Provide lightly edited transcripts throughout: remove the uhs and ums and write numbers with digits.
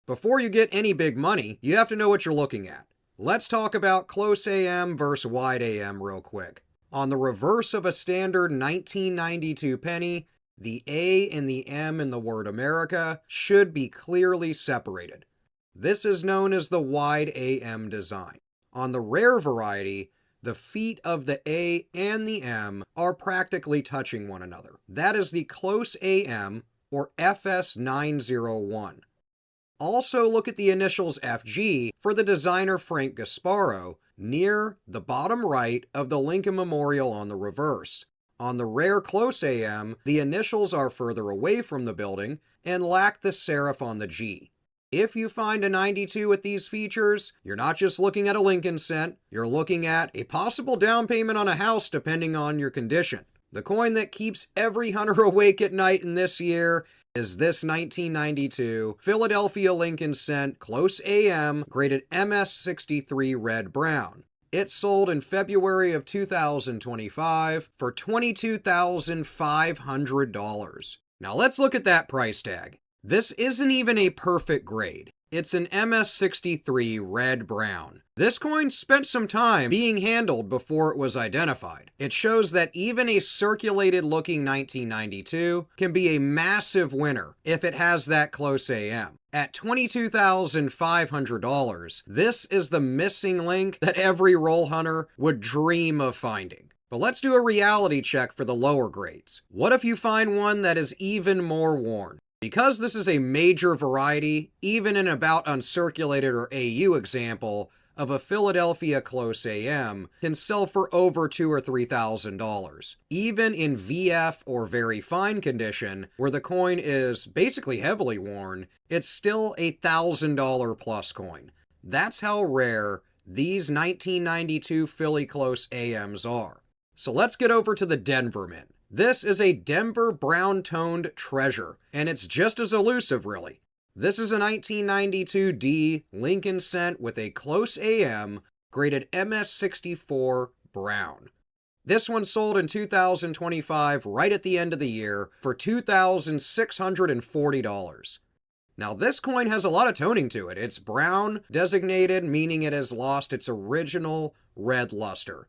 Before you get any big money, you have to know what you're looking at. Let's talk about close AM versus wide AM real quick. On the reverse of a standard 1992 penny, the A and the M in the word America should be clearly separated. This is known as the wide AM design. On the rare variety, the feet of the A and the M are practically touching one another. That is the close AM, or FS901. Also look at the initials FG for the designer Frank Gasparo near the bottom right of the Lincoln Memorial on the reverse. On the rare close AM, the initials are further away from the building and lack the serif on the G. If you find a 92 with these features, you're not just looking at a Lincoln cent, you're looking at a possible down payment on a house depending on your condition. The coin that keeps every hunter awake at night in this year is this 1992 Philadelphia Lincoln cent close AM graded MS63 red brown. It sold in February of 2025 for $22,500. Now let's look at that price tag. This isn't even a perfect grade. It's an MS63 red brown. This coin spent some time being handled before it was identified. It shows that even a circulated looking 1992 can be a massive winner if it has that close AM. At $22,500, this is the missing link that every roll hunter would dream of finding. But let's do a reality check for the lower grades. What if you find one that is even more worn? Because this is a major variety, even in about uncirculated or AU example of a Philadelphia close AM can sell for over $2,000 or $3,000. Even in VF or very fine condition, where the coin is basically heavily worn, it's still a $1,000 plus coin. That's how rare these 1992 Philly close AMs are. So let's get over to the Denver Mint. This is a Denver brown-toned treasure, and it's just as elusive, really. This is a 1992 D Lincoln cent with a close AM graded MS64 brown. This one sold in 2025, right at the end of the year, for $2,640. Now, this coin has a lot of toning to it. It's brown designated, meaning it has lost its original red luster.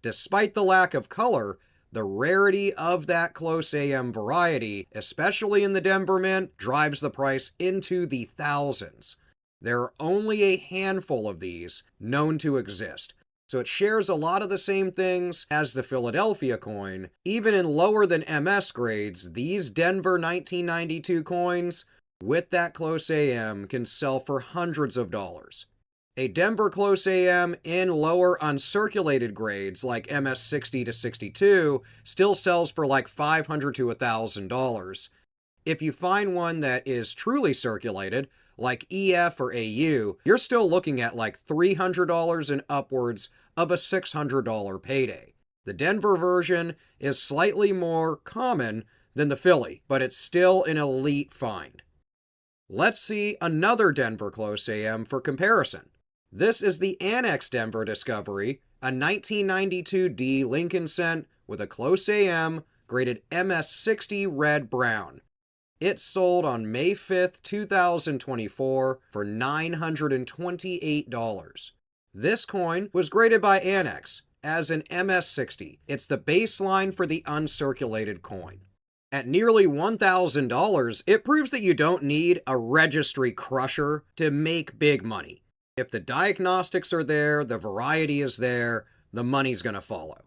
Despite the lack of color, the rarity of that close AM variety, especially in the Denver Mint, drives the price into the thousands. There are only a handful of these known to exist, so it shares a lot of the same things as the Philadelphia coin. Even in lower than MS grades, these Denver 1992 coins with that close AM can sell for hundreds of dollars. A Denver close AM in lower uncirculated grades like MS60 to 62 still sells for like $500 to $1,000. If you find one that is truly circulated, like EF or AU, you're still looking at like $300 and upwards of a $600 payday. The Denver version is slightly more common than the Philly, but it's still an elite find. Let's see another Denver close AM for comparison. This is the Annex Denver Discovery, a 1992 D Lincoln cent with a close AM graded MS60 red brown. It sold on May 5th, 2024 for $928. This coin was graded by Annex as an MS60. It's the baseline for the uncirculated coin. At nearly $1,000, it proves that you don't need a registry crusher to make big money. If the diagnostics are there, the variety is there, the money's going to follow.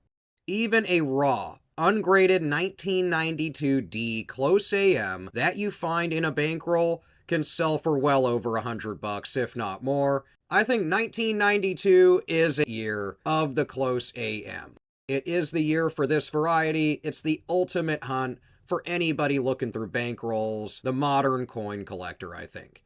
Even a raw, ungraded 1992 D close AM that you find in a bankroll can sell for well over $100, if not more. I think 1992 is a year of the close AM. It is the year for this variety. It's the ultimate hunt for anybody looking through bankrolls, the modern coin collector, I think.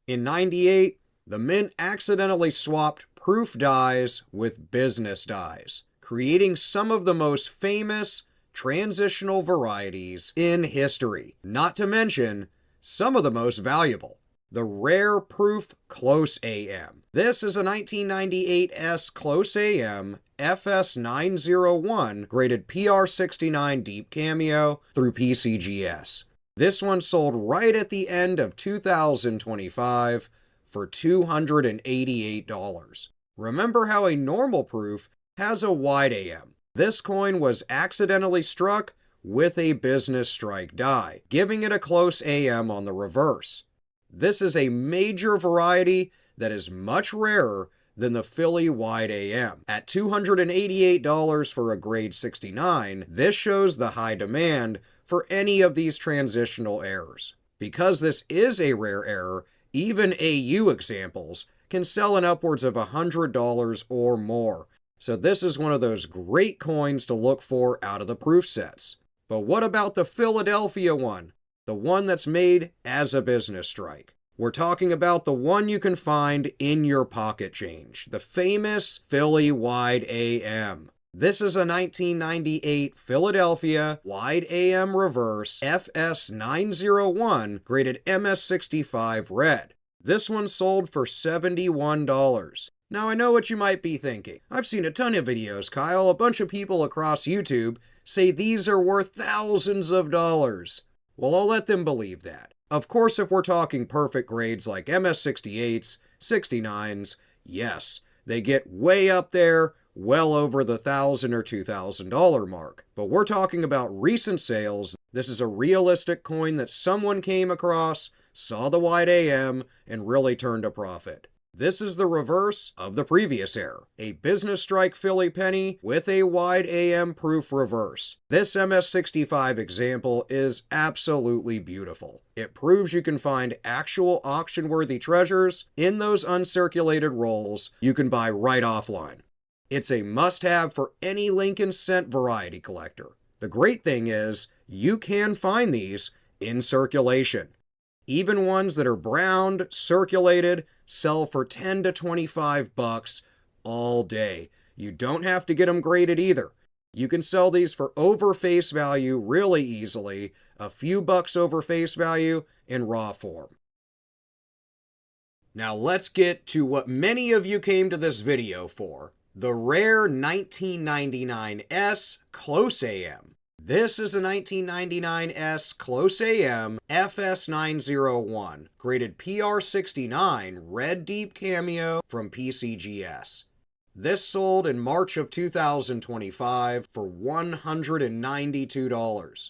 In 98, the Mint accidentally swapped proof dies with business dies, creating some of the most famous transitional varieties in history, not to mention some of the most valuable. The Rare Proof Close AM. This is a 1998 S Close AM FS901 graded PR69 Deep Cameo through PCGS. This one sold right at the end of 2025 for $288. Remember how a normal proof has a wide AM. This coin was accidentally struck with a business strike die, giving it a close AM on the reverse. This is a major variety that is much rarer than the Philly wide AM. At $288 for a grade 69, this shows the high demand for any of these transitional errors. Because this is a rare error, even AU examples can sell in upwards of $100 or more. So this is one of those great coins to look for out of the proof sets. But what about the Philadelphia one? The one that's made as a business strike. We're talking about the one you can find in your pocket change, the famous Philly wide AM. This is a 1998 Philadelphia wide AM reverse FS901 graded MS65 red. This one sold for $71. Now I know what you might be thinking. I've seen a ton of videos, Kyle. A bunch of people across YouTube say these are worth thousands of dollars. Well, I'll let them believe that. Of course, if we're talking perfect grades like MS68s, 69s, yes, they get way up there, well over the $1,000 or $2,000 mark. But we're talking about recent sales. This is a realistic coin that someone came across, saw the wide AM, and really turned a profit. This is the reverse of the previous error, a business strike Philly penny with a wide AM proof reverse. This MS65 example is absolutely beautiful. It proves you can find actual auction-worthy treasures in those uncirculated rolls you can buy right offline. It's a must-have for any Lincoln Cent variety collector. The great thing is, you can find these in circulation. Even ones that are browned, circulated, sell for $10 to $25 all day. You don't have to get them graded either. You can sell these for over face value really easily, a few bucks over face value in raw form. Now let's get to what many of you came to this video for, the rare 1999S Close AM. This is a 1999S Close AM FS901, graded PR69 Red Deep Cameo from PCGS. This sold in March of 2025 for $192.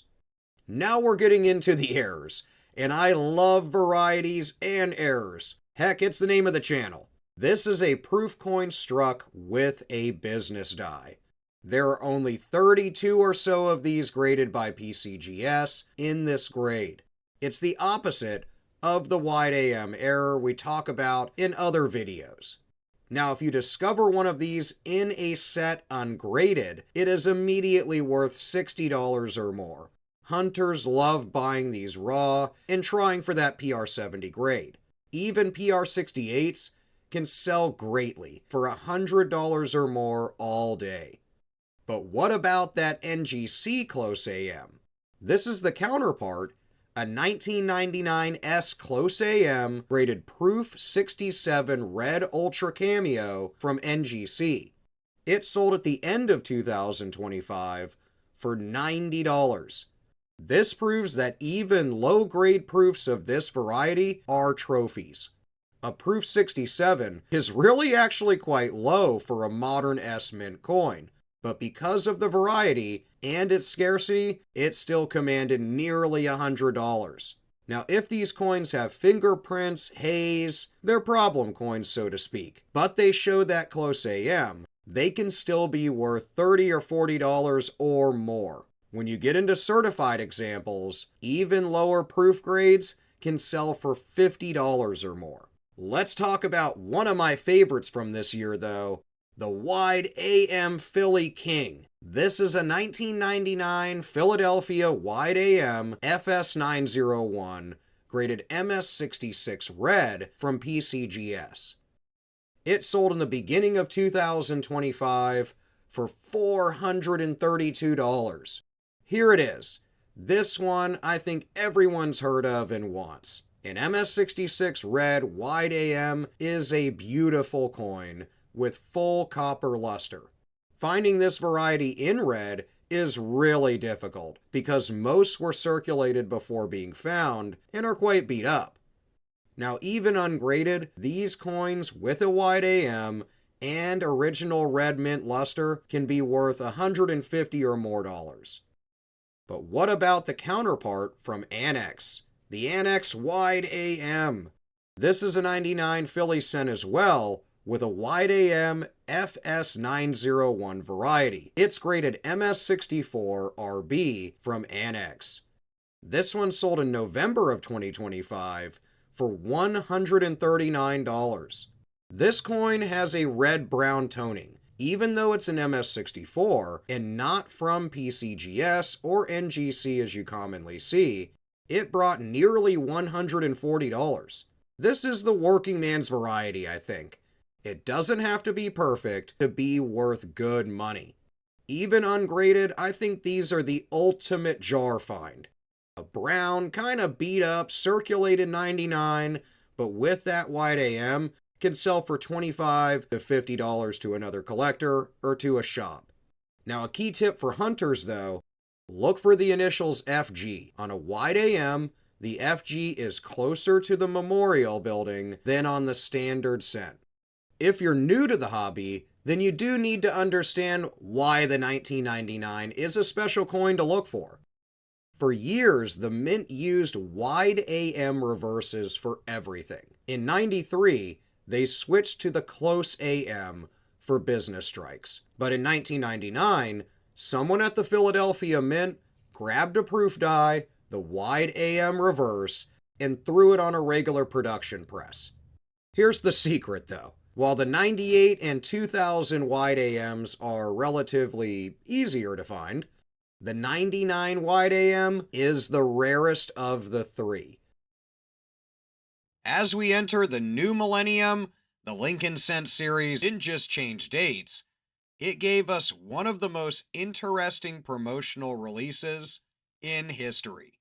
Now we're getting into the errors, and I love varieties and errors. Heck, it's the name of the channel. This is a proof coin struck with a business die. There are only 32 or so of these graded by PCGS in this grade. It's the opposite of the wide AM error we talk about in other videos. Now, if you discover one of these in a set ungraded, it is immediately worth $60 or more. Hunters love buying these raw and trying for that PR70 grade. Even PR68s can sell greatly for $100 or more all day. But what about that NGC Close AM? This is the counterpart, a 1999S Close AM graded Proof 67 Red Ultra Cameo from NGC. It sold at the end of 2025 for $90. This proves that even low-grade proofs of this variety are trophies. A Proof 67 is really actually quite low for a modern S-Mint coin. But because of the variety and its scarcity, it still commanded nearly $100. Now, if these coins have fingerprints, haze, they're problem coins, so to speak, but they show that Close AM, they can still be worth $30 or $40 or more. When you get into certified examples, even lower proof grades can sell for $50 or more. Let's talk about one of my favorites from this year, though, the wide AM Philly King. This is a 1999 Philadelphia wide AM FS901 graded MS66 red from PCGS. It sold in the beginning of 2025 for $432. Here it is. This one I think everyone's heard of and wants. An MS66 red wide AM is a beautiful coin with full copper luster. Finding this variety in red is really difficult because most were circulated before being found and are quite beat up. Now, even ungraded, these coins with a wide AM and original red mint luster can be worth $150 or more. But what about the counterpart from Annex? The Annex Wide AM. This is a 99 Philly cent as well, with a wide AM FS901 variety. It's graded MS64 RB from Annex. This one sold in November of 2025 for $139. This coin has a red-brown toning, even though it's an MS64 and not from PCGS or NGC as you commonly see. It brought nearly $140. This is the working man's variety, I think. It doesn't have to be perfect to be worth good money. Even ungraded, I think these are the ultimate jar find. A brown, kind of beat up, circulated 99, but with that wide AM, can sell for $25 to $50 to another collector or to a shop. Now, a key tip for hunters, though, look for the initials FG. On a wide AM, the FG is closer to the memorial building than on the standard cent. If you're new to the hobby, then you do need to understand why the 1999 is a special coin to look for. For years, the mint used wide AM reverses for everything. In '93, they switched to the close AM for business strikes. But in 1999, someone at the Philadelphia Mint grabbed a proof die, the wide AM reverse, and threw it on a regular production press. Here's the secret, though. While the 98 and 2000 wide AMs are relatively easier to find, the 99 wide AM is the rarest of the three. As we enter the new millennium, the Lincoln Cent series didn't just change dates, it gave us one of the most interesting promotional releases in history.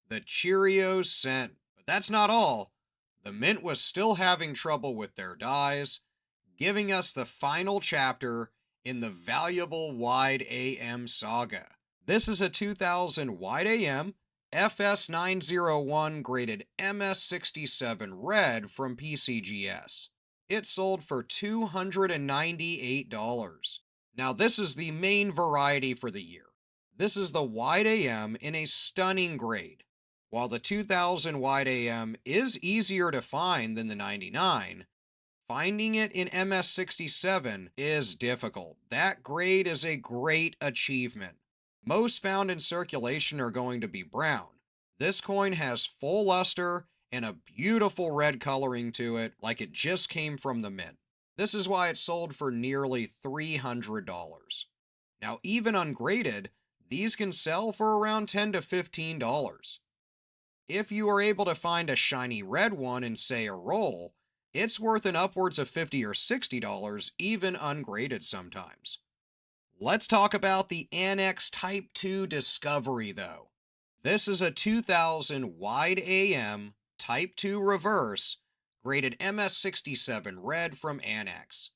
The Cheerios Cent. But that's not all. The Mint was still having trouble with their dies, giving us the final chapter in the valuable wide AM saga. This is a 2000 wide AM FS901 graded MS67 red from PCGS. It sold for $298. Now this is the main variety for the year. This is the wide AM in a stunning grade. While the 2000 wide AM is easier to find than the 99, finding it in MS67 is difficult. That grade is a great achievement. Most found in circulation are going to be brown. This coin has full luster and a beautiful red coloring to it, like it just came from the mint. This is why it sold for nearly $300. Now, even ungraded, these can sell for around $10 to $15. If you are able to find a shiny red one in, say, a roll, it's worth an upwards of $50 or $60, even ungraded sometimes. Let's talk about the Annex Type 2 Discovery, though. This is a 2000 wide AM Type 2 reverse, graded MS67 red from Annex.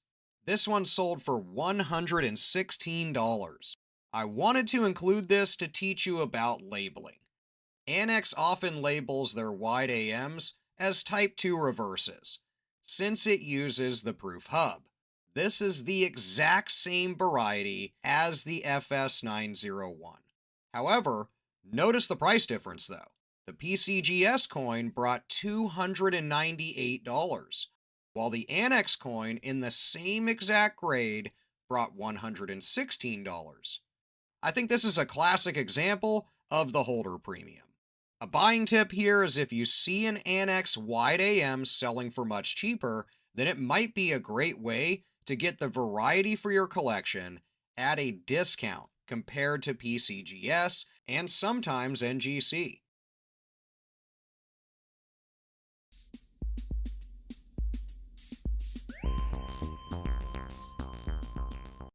This one sold for $116. I wanted to include this to teach you about labeling. Annex often labels their wide AMs as Type 2 reverses, since it uses the proof hub. This is the exact same variety as the FS901. However, notice the price difference though. The PCGS coin brought $298, while the Annex coin in the same exact grade brought $116. I think this is a classic example of the holder premium. A buying tip here is if you see an Annex wide AM selling for much cheaper, then it might be a great way to get the variety for your collection at a discount compared to PCGS and sometimes NGC.